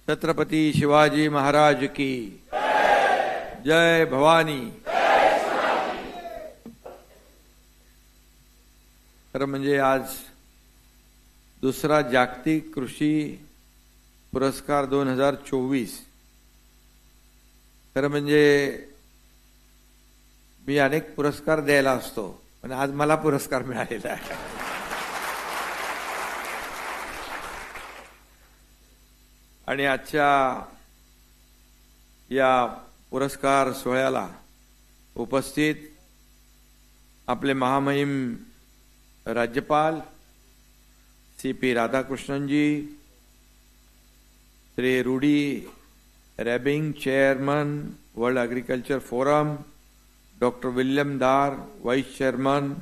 छत्रपती शिवाजी महाराज की जय भवानी। खरं म्हणजे आज दुसरा जागतिक कृषी पुरस्कार 2024। खरं म्हणजे मी अनेक पुरस्कार द्यायला असतो, पण आज मला पुरस्कार मिळालेला आहे। आणि आजच्या या पुरस्कार सोहळ्याला उपस्थित आपले महामहिम राज्यपाल CP Radhakrishnan ji, Shri Rudy Rabbinge chairman world agriculture forum, doctor William Dar vice chairman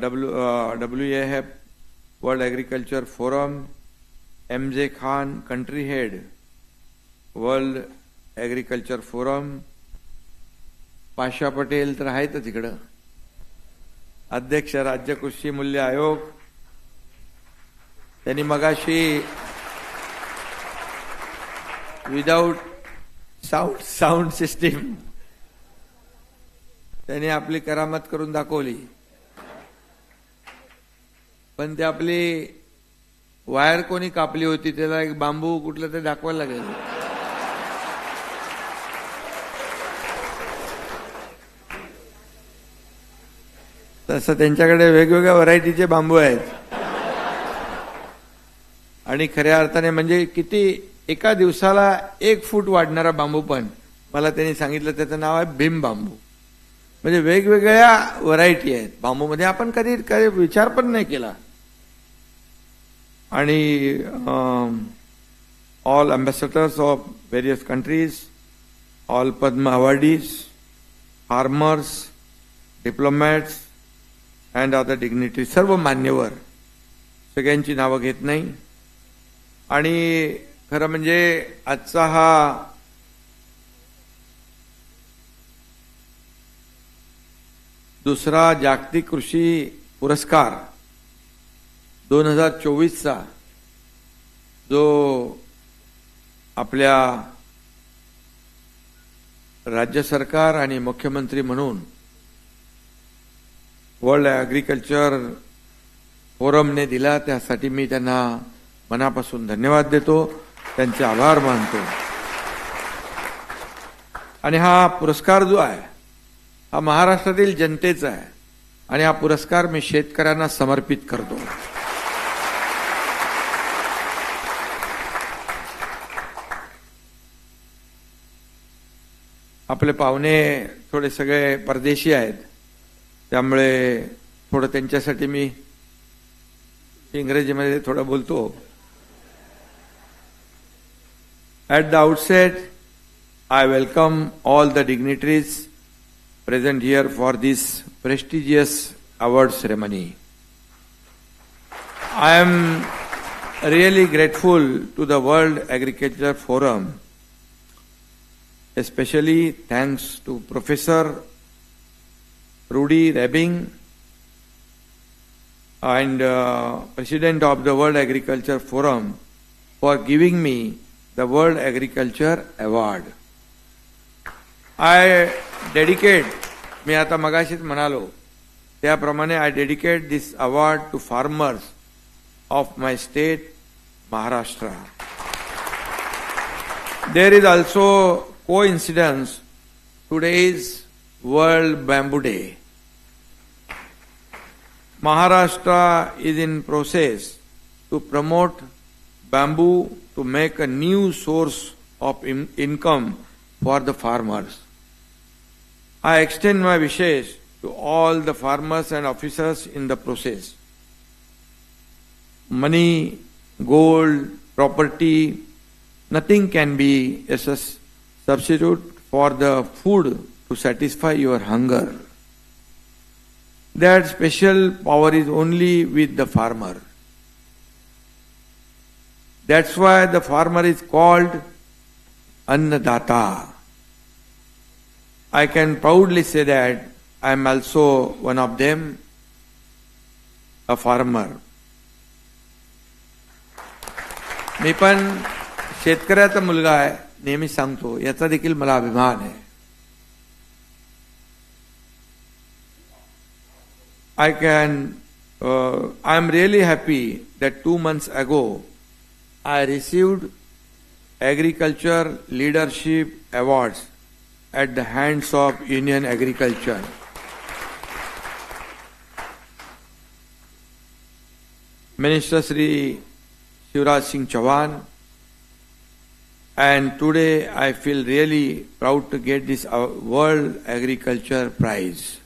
WAF world agriculture forum, MJ Khan country head world agriculture forum, Pasha Patel तर आहेतच इकडं, अध्यक्ष राज्य कृषी मूल्य आयोग, त्यांनी मगाशी विदाउट साऊंड सिस्टीम त्यांनी आपली करामत करून दाखवली, पण ते आपली वायर कोणी कापली होती, त्याला एक बांबू कुठलं तरी दाखवायला लागेल। तसं त्यांच्याकडे वेगवेगळ्या व्हरायटीचे बांबू आहेत आणि खऱ्या अर्थाने म्हणजे किती एका दिवसाला 1 फूट वाढणारा बांबू, पण मला त्यांनी सांगितलं त्याचं नाव आहे भीम बांबू। म्हणजे वेगवेगळ्या व्हरायटी आहेत बांबूमध्ये, आपण कधी विचार पण नाही केला। आणि all ambassadors of various countries, all Padma awardees, farmers, diplomats and other dignity, सर्व मान्यवर, सगळ्यांची नावं घेत नाही। आणि खरं म्हणजे आजचा हा दुसरा जागतिक कृषी पुरस्कार 2024चा जो आपल्या राज्य सरकार आणि मुख्यमंत्री म्हणून वर्ल्ड एग्रीकल्चर फोरमने दिला, त्यासाठी मी त्यांना मनापासून धन्यवाद देतो, त्यांचे आभार मानतो। आणि हा पुरस्कार जो आहे हा महाराष्ट्रातील जनतेचा आहे आणि हा पुरस्कार मी शेतकऱ्यांना समर्पित करतो। आपले पाहुणे थोडे सगळे परदेशी आहेत, त्यामुळे थोडं त्यांच्यासाठी मी इंग्रजीमध्ये थोडं बोलतो। At the outset, I welcome all the dignitaries present here for this prestigious award ceremony. I am really grateful to the World Agriculture Forum, especially thanks to Professor Rudy Rebing and President of the World Agriculture Forum for giving me the World Agriculture Award. I dedicate, मी आता मगाशीच म्हणालो त्याप्रमाणे, I dedicate this award to farmers of my state, Maharashtra. There is also coincidence, today is World Bamboo Day. Maharashtra is in process to promote bamboo to make a new source of income for the farmers. I extend my wishes to all the farmers and officers in the process. Money, gold, property, nothing can be a substitute for the food to satisfy your hunger. That special power is only with the farmer. That's why the farmer is called Annadata. I can proudly say that I am also one of them, a farmer. मी पण शेतकऱ्याचा मुलगा आहे, नेहमी सांगतो, याचा देखील मला अभिमान आहे. I am really happy that 2 months ago I received Agriculture Leadership Awards at the hands of Union Agriculture. Minister Shri Shivraj Singh Chauhan, and today I feel really proud to get this World Agriculture Prize.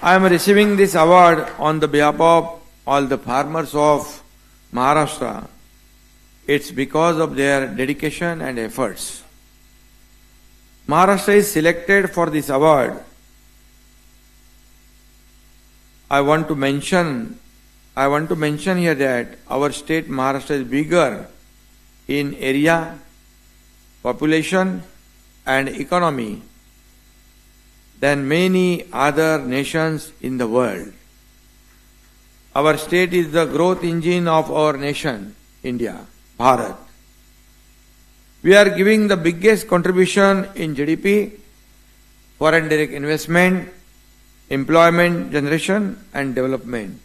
I am receiving this award on the behalf of all the farmers of Maharashtra. It's because of their dedication and efforts. Maharashtra is selected for this award. I want to mention here that our state Maharashtra is bigger in area, population and economy than many other nations in the world. Our state is the growth engine of our nation, India, Bharat. We are giving the biggest contribution in GDP, foreign direct investment, employment generation and development.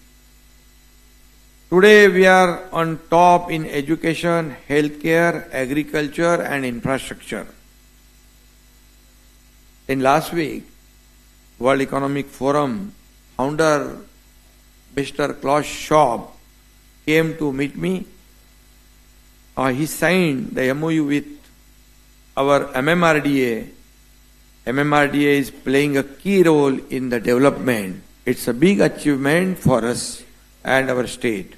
Today we are on top in education, healthcare, agriculture and infrastructure. In last week, World Economic Forum founder Mr. Klaus Schwab came to meet me. He signed the MOU with our MMRDA. MMRDA is playing a key role in the development. It's a big achievement for us and our state.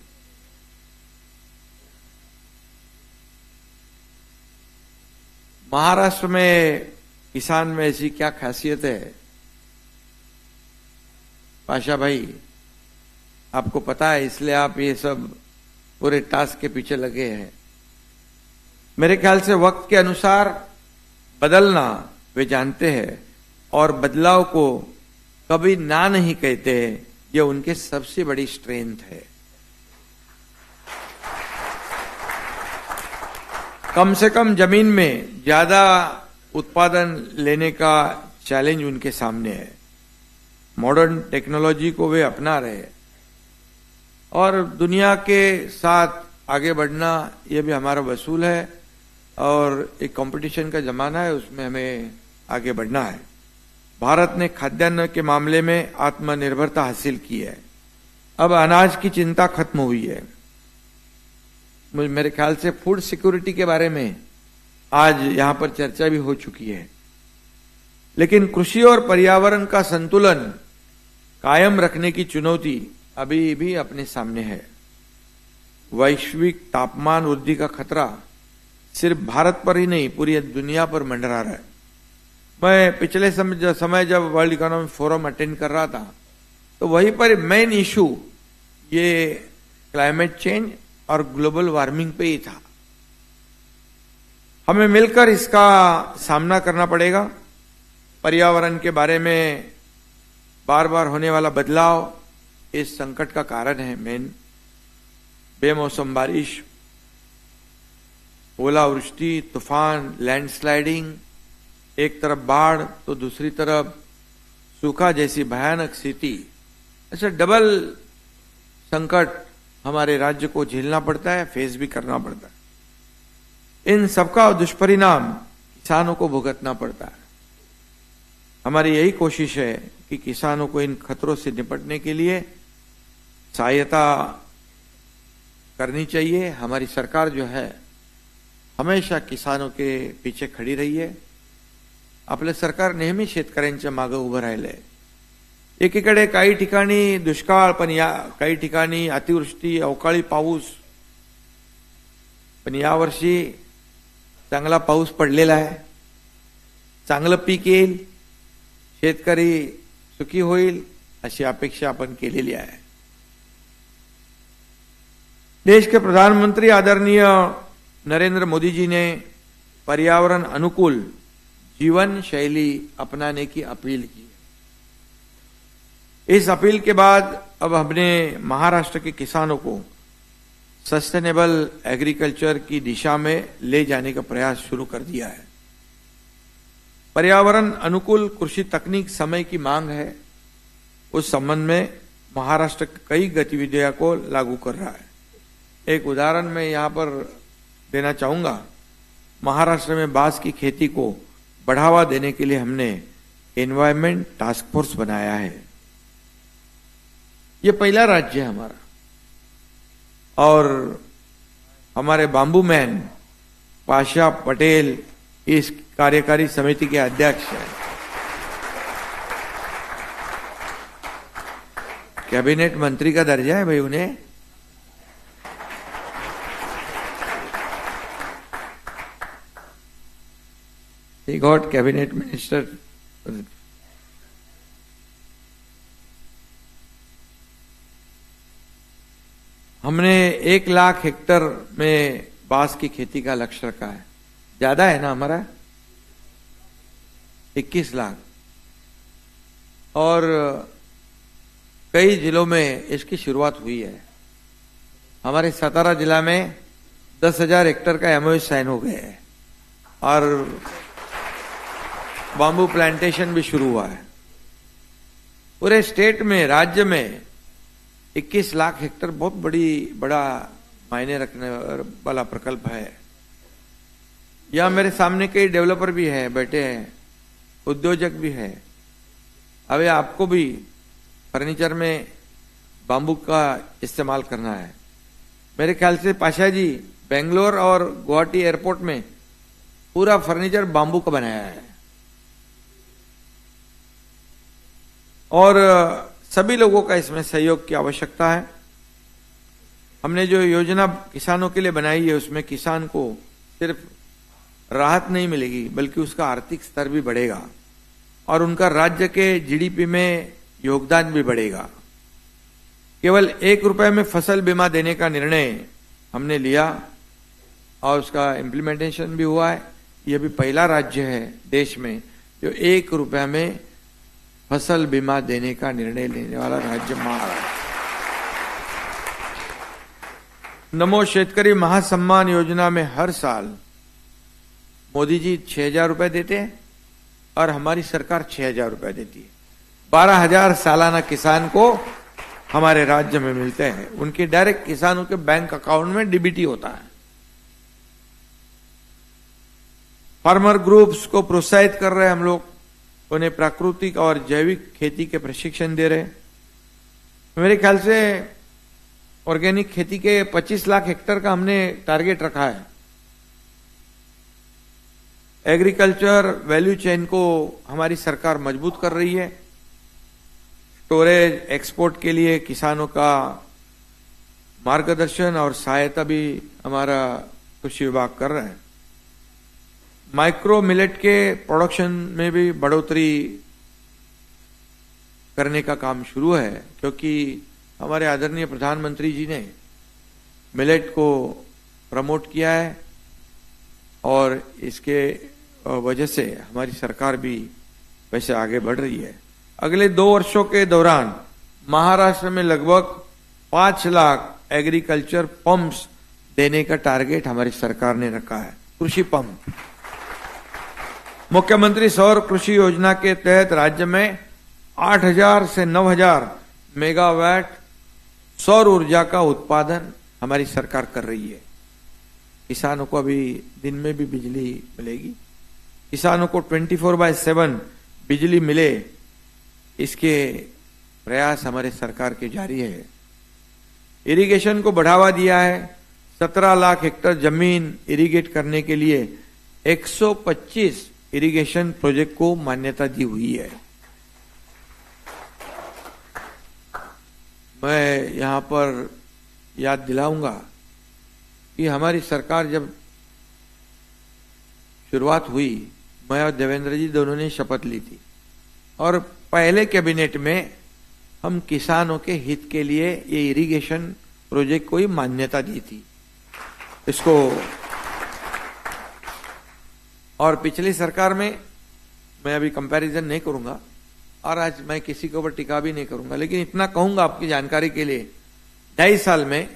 Maharashtra में किसान में ऐसी क्या खासियत है? पाशा भाई, आपको पता है, इसलिए आप ये सब पूरे टास्क के पीछे लगे हैं. मेरे ख्याल से वक्त के अनुसार बदलना वे जानते हैं और बदलाव को कभी ना नहीं कहते. ये उनके सबसे बड़ी स्ट्रेंथ है. कम से कम जमीन में ज्यादा उत्पादन लेने का चैलेंज उनके सामने है. मॉडर्न टेक्नोलॉजी को वे अपना रहे और दुनिया के साथ आगे बढ़ना ये भी हमारा वसूल है. और एक कंपटीशन का जमाना है, उसमें हमें आगे बढ़ना है. भारत ने खाद्यान्न के मामले में आत्मनिर्भरता हासिल की है. अब अनाज की चिंता खत्म हुई है. मेरे ख्याल से फूड सिक्योरिटी के बारे में आज यहां पर चर्चा भी हो चुकी है. लेकिन कृषि और पर्यावरण का संतुलन कायम रखने की चुनौती अभी भी अपने सामने है. वैश्विक तापमान वृद्धि का खतरा सिर्फ भारत पर ही नहीं, पूरी दुनिया पर मंडरा रहा है. मैं पिछले समय जब वर्ल्ड इकोनॉमिक फोरम अटेंड कर रहा था, तो वहीं पर मेन इशू ये क्लाइमेट चेंज और ग्लोबल वार्मिंग पे ही था. हमें मिलकर इसका सामना करना पड़ेगा. पर्यावरण के बारे में बार बार होने वाला बदलाव इस संकट का कारण है. मेन बेमौसम बारिश, ओलावृष्टि, तूफान, लैंडस्लाइडिंग, एक तरफ बाढ़ तो दूसरी तरफ सूखा जैसी भयानक स्थिति, ऐसा डबल संकट हमारे राज्य को झेलना पड़ता है, फेस भी करना पड़ता है. इन सबका दुष्परिणाम किसानों को भुगतना पड़ता है. हमारी यही कोशिश है कि किसानों को इन खतरों से निपटने के लिए सहायता करनी चाहिए. हमारी सरकार जो है हमेशा किसानों के पीछे खड़ी रही है. आपल्या सरकार नेहमी शेतकऱ्यांच्या मागे उभं राहिलंय. एकीकडे काही ठिकाणी दुष्काळ, पण काही ठिकाणी अतिवृष्टी, अवकाळी पाऊस, पण यावर्षी चांगला पाऊस पडलेला आहे. चांगलं पीक येईल, शेतकरी सुखी होईल अशी अपेक्षा आपण केलेली आहे. देश के प्रधानमंत्री आदरणीय नरेंद्र मोदी जी ने पर्यावरण अनुकूल जीवन शैली अपनाने की अपील की. इस अपील के बाद अब हमने महाराष्ट्र के किसानों को सस्टेनेबल एग्रीकल्चर की दिशा में ले जाने का प्रयास शुरू कर दिया है। पर्यावरण अनुकूल कृषि तकनीक समय की मांग है। उस संबंध में महाराष्ट्र कई गतिविधियों को लागू कर रहा है। एक उदाहरण मैं यहां पर देना चाहूंगा। महाराष्ट्र में बांस की खेती को बढ़ावा देने के लिए हमने एनवायरमेंट टास्क फोर्स बनाया है। ये पहला राज्य है हमारा, और हमारे बाम्बू मैन पाशा पटेल इस कार्यकारी समिति के अध्यक्ष हैं। कैबिनेट मंत्री का दर्जा है भाई उन्हें। He got cabinet minister. हमने 1 लाख हेक्टर में बांस की खेती का लक्ष्य रखा है। ज्यादा है ना हमारा 21 लाख, और कई जिलों में इसकी शुरुआत हुई है। हमारे सतारा जिला में 10,000 हेक्टर का एमओयू साइन हो गया है, और बाम्बू प्लांटेशन भी शुरू हुआ है। पूरे स्टेट में, राज्य में 21 लाख हेक्टर बहुत बड़ा मायने रखने वाला प्रकल्प है। यहां मेरे सामने कई डेवलपर भी हैं, बैठे हैं, उद्योजक भी है। अब आपको भी फर्नीचर में बाम्बू का इस्तेमाल करना है। मेरे ख्याल से पाशा जी बेंगलोर और गुवाहाटी एयरपोर्ट में पूरा फर्नीचर बाम्बू का बनाया है, और सभी लोगों का इसमें सहयोग की आवश्यकता है। हमने जो योजना किसानों के लिए बनाई है, उसमें किसान को सिर्फ राहत नहीं मिलेगी, बल्कि उसका आर्थिक स्तर भी बढ़ेगा, और उनका राज्य के जीडीपी में योगदान भी बढ़ेगा। केवल 1 रुपए में फसल बीमा देने का निर्णय हमने लिया, और उसका इम्प्लीमेंटेशन भी हुआ है। यह भी पहला राज्य है देश में जो 1 रुपए में फसल बीमा देने का निर्णय लेने वाला राज्य महाराष्ट्र। नमो शेतकरी महासम्मान योजना में हर साल मोदी जी 6,000 रुपए देते हैं, और हमारी सरकार 6,000 रुपए देती है। 12,000 सालाना किसान को हमारे राज्य में मिलते हैं। उनके डायरेक्ट किसानों के बैंक अकाउंट में डीबीटी होता है। फार्मर ग्रुप्स को प्रोत्साहित कर रहे हैं हम लोग, उन्हें प्राकृतिक और जैविक खेती के प्रशिक्षण दे रहे हैं। मेरे ख्याल से ऑर्गेनिक खेती के 25 लाख हेक्टर का हमने टारगेट रखा है। एग्रीकल्चर वैल्यू चेन को हमारी सरकार मजबूत कर रही है। स्टोरेज, एक्सपोर्ट के लिए किसानों का मार्गदर्शन और सहायता भी हमारा कृषि विभाग कर रहा है। माइक्रो मिलेट के प्रोडक्शन में भी बढ़ोतरी करने का काम शुरू है, क्योंकि हमारे आदरणीय प्रधानमंत्री जी ने मिलेट को प्रमोट किया है, और इसके वजह से हमारी सरकार भी वैसे आगे बढ़ रही है। अगले 2 वर्षों के दौरान महाराष्ट्र में लगभग 5 लाख एग्रीकल्चर पंप्स देने का टारगेट हमारी सरकार ने रखा है। कृषि पंप, मुख्यमंत्री सौर कृषि योजना के तहत राज्य में 8,000 से 9,000 मेगावाट सौर ऊर्जा का उत्पादन हमारी सरकार कर रही है। किसानों को अभी दिन में भी बिजली मिलेगी। किसानों को 24/7 बिजली मिले, इसके प्रयास हमारे सरकार के जारी है। इरिगेशन को बढ़ावा दिया है। 17 लाख हेक्टर जमीन इरिगेट करने के लिए 125 इरिगेशन प्रोजेक्ट को मान्यता दी हुई है। मैं यहां पर याद दिलाऊंगा कि हमारी सरकार जब शुरुआत हुई, मैं और देवेंद्र जी दोनों ने शपथ ली थी, और पहले कैबिनेट में हम किसानों के हित के लिए ये इरिगेशन प्रोजेक्ट को ही मान्यता दी थी इसको। और पिछली सरकार में मैं अभी कंपैरिजन नहीं करूंगा, और आज मैं किसी के ऊपर टिका भी नहीं करूंगा, लेकिन इतना कहूंगा आपकी जानकारी के लिए, 2.5 साल में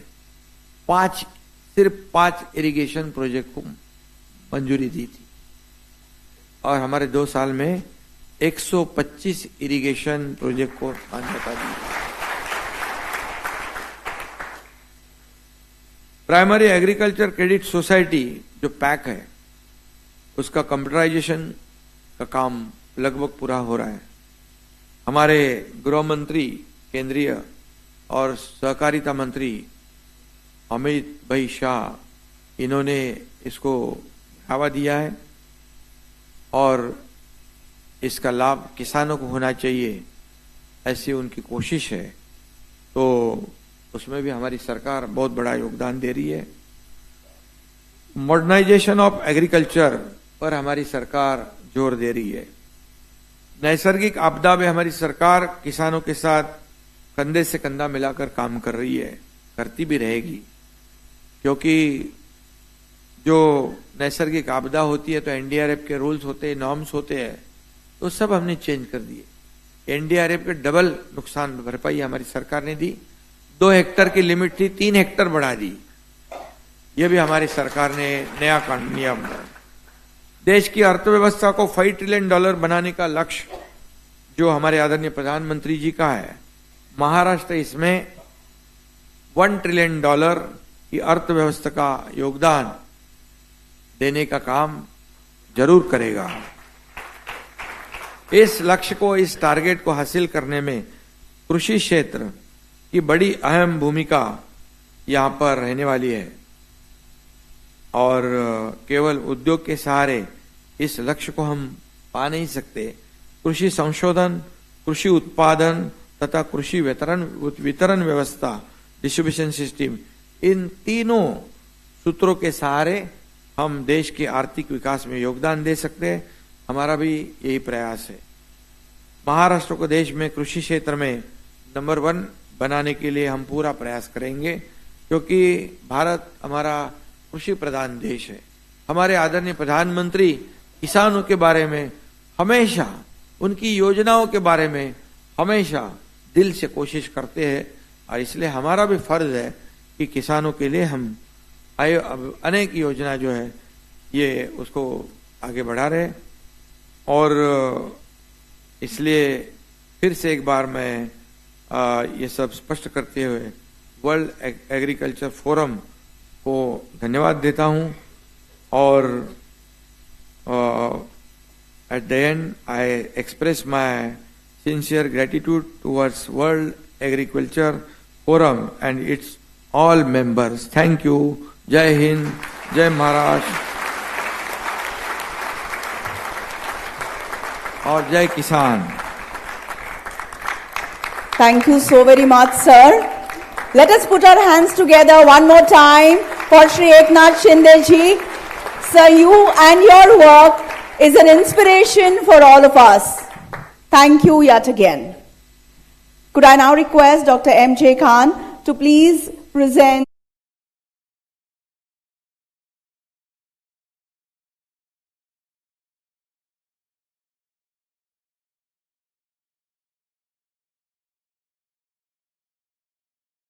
सिर्फ 5 इरिगेशन प्रोजेक्ट को मंजूरी दी थी और हमारे 2 साल में 125 इरिगेशन प्रोजेक्ट को मान्यता दी। प्राइमरी एग्रीकल्चर क्रेडिट सोसाइटी जो पैक है, उसका कंप्यूटराइजेशन का काम लगभग पूरा हो रहा है। हमारे गृह मंत्री केंद्रीय और सहकारिता मंत्री अमित भाई शाह, इन्होंने इसको बढ़ावा दिया है और इसका लाभ किसानों को होना चाहिए, ऐसी उनकी कोशिश है। तो उसमें भी हमारी सरकार बहुत बड़ा योगदान दे रही है। मॉडर्नाइजेशन ऑफ एग्रीकल्चर पर हमारी सरकार जोर दे रही है। नैसर्गिक आपदा में हमारी सरकार किसानों के साथ कंधे से कंधा मिलाकर काम कर रही है, करती भी रहेगी, क्योंकि जो नैसर्गिक आपदा होती है तो एनडीआरएफ के रूल्स होते हैं, नॉर्म्स होते हैं, तो सब हमने चेंज कर दिए। एनडीआरएफ के डबल नुकसान भरपाई हमारी सरकार ने दी। 2 हेक्टर की लिमिट थी, 3 हेक्टर बढ़ा दी। यह भी हमारी सरकार ने नया कानून नियम। देश की अर्थव्यवस्था को $5 ट्रिलियन बनाने का लक्ष्य जो हमारे आदरणीय प्रधानमंत्री जी का है, महाराष्ट्र इसमें $1 ट्रिलियन की अर्थव्यवस्था का योगदान देने का काम जरूर करेगा। इस लक्ष्य को, इस टारगेट को हासिल करने में कृषि क्षेत्र की बड़ी अहम भूमिका यहां पर रहने वाली है और केवल उद्योग के सहारे इस लक्ष्य को हम पा नहीं सकते। कृषि संशोधन, कृषि उत्पादन तथा कृषि वितरण व्यवस्था, डिस्ट्रीब्यूशन सिस्टम, इन तीनों सूत्रों के सहारे हम देश के आर्थिक विकास में योगदान दे सकते हैं। हमारा भी यही प्रयास है। महाराष्ट्र को देश में कृषि क्षेत्र में नंबर 1 बनाने के लिए हम पूरा प्रयास करेंगे, क्योंकि भारत हमारा कृषि प्रधान देश है। हमारे आदरणीय प्रधानमंत्री किसानों के बारे में हमेशा, उनकी योजनाओं के बारे में हमेशा दिल से कोशिश करते हैं और इसलिए हमारा भी फर्ज है कि किसानों के लिए हम अनेक योजना जो है ये उसको आगे बढ़ा रहे। और इसलिए फिर से एक बार मैं ये सब स्पष्ट करते हुए वर्ल्ड एग्रीकल्चर फोरम को धन्यवाद देता हूं और at the end I express my sincere gratitude towards World Agriculture Forum and its all members. Thank you. Jai Hind, Jai Maharashtra और जय किसान। Thank you so very much, sir. Let us put our hands together one more time for Shri Eknath Shinde ji. Sir, you and your work is an inspiration for all of us. Thank you yet again. Could I now request Dr. M.J. Khan to please present